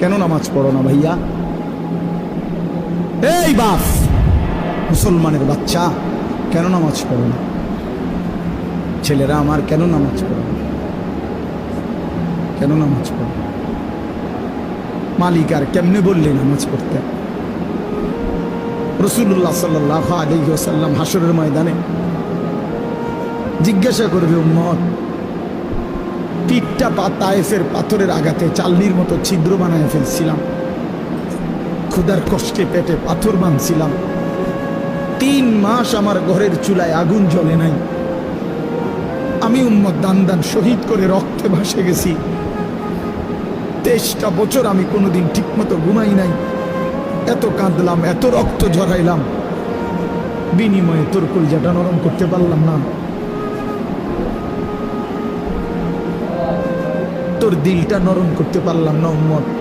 কেন নামাজ পড়ো না ভাইয়া? এই বাপ, মুসলমানের বাচ্চা, কেন নামাজ পড়ো না? ছেলেরা আমার, কেন নামাজ পড়ো না? কেন নামাজ পড়ো? মালিক আর কেমনে বললে নামাজ পড়তে? রাসূলুল্লাহ সাল্লাল্লাহু আলাইহি ওয়াসাল্লাম হাসরের ময়দানে জিজ্ঞাসা করবে, উম্মত, পিঠটা তায়েফের পাথরের আঘাতে চালনির মতো ছিদ্র বানায় ফেলছিলাম, ক্ষুধার কষ্টে পেটে পাথর বাঁধছিলাম, 3 মাস আমার ঘরের চুলায় আগুন জ্বলে নাই, আমি উম্মত দান দান শহীদ করে রক্তে ভাসে গেছি, 23টা বছর আমি কোনোদিন ঠিক মতো ঘুমাই নাই, এত কাঁদলাম, এত রক্ত ঝরাইলাম, বিনিময়ে তোর কলিজাটা নরম করতে পারলাম না, তোর দিলটা নরম করতে পারলাম না উম্মত।